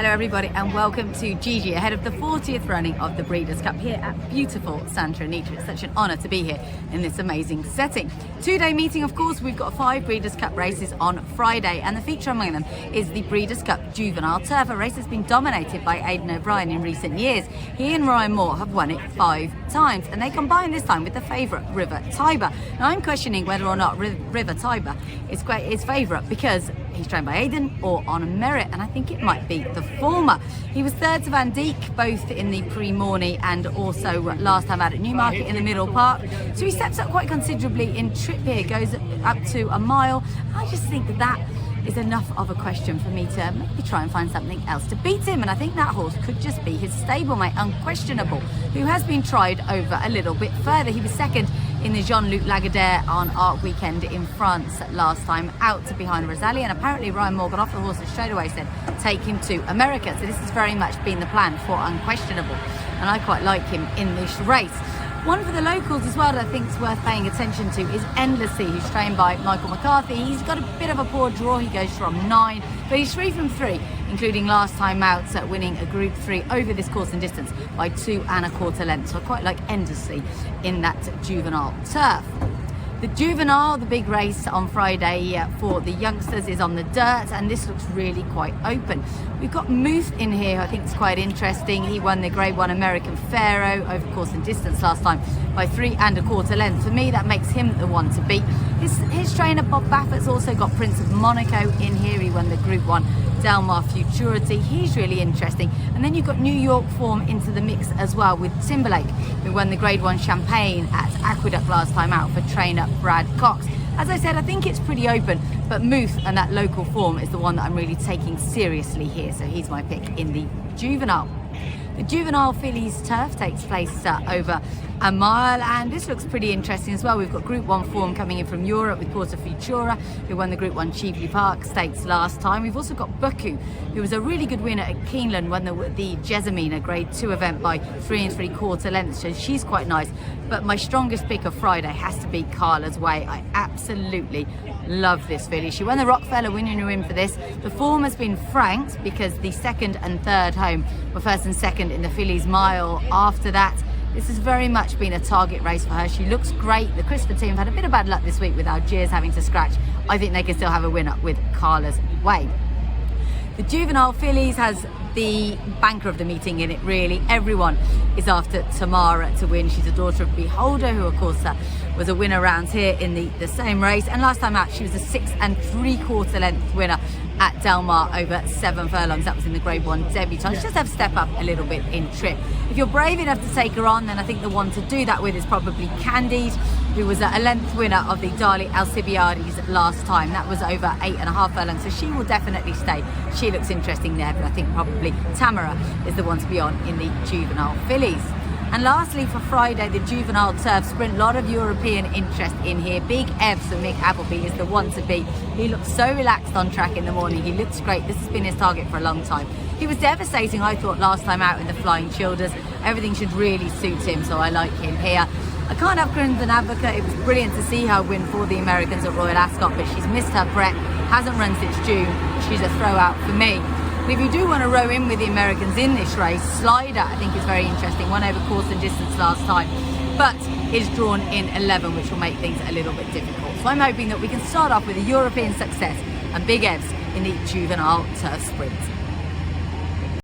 Hello everybody and welcome to GG ahead of the 40th running of the Breeders Cup here at beautiful Santa Anita. It's such an honour to be here in this amazing setting. Two-day meeting, of course. We've got 5 Breeders Cup races on Friday and the feature among them is the Breeders Cup Juvenile Turf, a race that's been dominated by Aidan O'Brien in recent years. He and Ryan Moore have won it 5 times and they combine this time with the favourite River Tiber. Now I'm questioning whether or not River Tiber is favourite because he's trained by Aidan or on merit, and I think it might be the former. He was third to Van Dijk both in the pre-morning and also last time out at Newmarket in the Middle Park, so he steps up quite considerably in trip here, goes up to a mile. I just think that is enough of a question for me to maybe try and find something else to beat him, and I think that horse could just be his stablemate Unquestionable, who has been tried over a little bit further. He was second in the Jean-Luc Lagardère on Arc Weekend in France last time out to behind Rosalie, and apparently Ryan Moore got off the horse and straight away said take him to America, so this has very much been the plan for Unquestionable and I quite like him in this race. One for the locals as well that I think is worth paying attention to is Endlessly, who's trained by Michael McCarthy. He's got a bit of a poor draw, he goes from 9, but he's 3 from 3, including last time out winning a Group 3 over this course and distance by 2 1/4 lengths. So I quite like Endlessly in that juvenile turf. The Juvenile, the big race on Friday for the youngsters, is on the dirt, and this looks really quite open. We've got Muth in here, I think it's quite interesting. He won the Grade 1 American Pharaoh over course and distance last time by 3 1/4 lengths. For me, that makes him the one to beat. His trainer, Bob Baffert's also got Prince of Monaco in here. He won the Group 1 Del Mar Futurity. He's really interesting. And then you've got New York form into the mix as well with Timberlake, who won the Grade 1 Champagne at Aqueduct last time out for trainer Brad Cox. As I said, I think it's pretty open, but Muth and that local form is the one that I'm really taking seriously here, so he's my pick in the Juvenile. The Juvenile Fillies Turf takes place over a mile, and this looks pretty interesting as well. We've got Group 1 form coming in from Europe with Porta Futura, who won the Group 1 Cheveley Park Stakes last time. We've also got Buku, who was a really good winner at Keeneland, won the Jessamine Grade 2 event by 3 3/4 lengths, so she's quite nice. But my strongest pick of Friday has to be Carla's Way. I absolutely love this filly. She won the Rockefeller, winning her in for this. The form has been franked because the second and third home were first and second in the Fillies Mile after that. This has very much been a target race for her. She looks great. The Christopher team had a bit of bad luck this week with Algiers having to scratch. I think they can still have a winner with Carla's Way. The Juvenile Fillies has the banker of the meeting in it, really. Everyone is after Tamara to win. She's a daughter of Beholder, who of course was a winner around here in the same race, and last time out she was a 6 3/4 length winner at Del Mar over 7 furlongs. That was in the Grade 1 debutante. She just have to step up a little bit in trip. If you're brave enough to take her on, then I think the one to do that with is probably Candide, who was a length winner of the Dali Alcibiades last time. That was over 8 1/2 furlongs, so she will definitely stay. She looks interesting there, but I think probably Tamara is the one to be on in the Juvenile Fillies. And lastly for Friday, the Juvenile Turf Sprint, a lot of European interest in here. Big Evs for Mick Appleby is the one to beat. He looks so relaxed on track in the morning. He looks great. This has been his target for a long time. He was devastating, I thought, last time out in the Flying Childers. Everything should really suit him, so I like him here. I can't have Crimson Advocate. It was brilliant to see her win for the Americans at Royal Ascot, but she's missed her prep, hasn't run since June. She's a throw out for me. And if you do want to row in with the Americans in this race, Slider I think is very interesting. Won over course and distance last time, but is drawn in 11, which will make things a little bit difficult. So I'm hoping that we can start off with a European success and big Evs in the Juvenile Turf Sprint.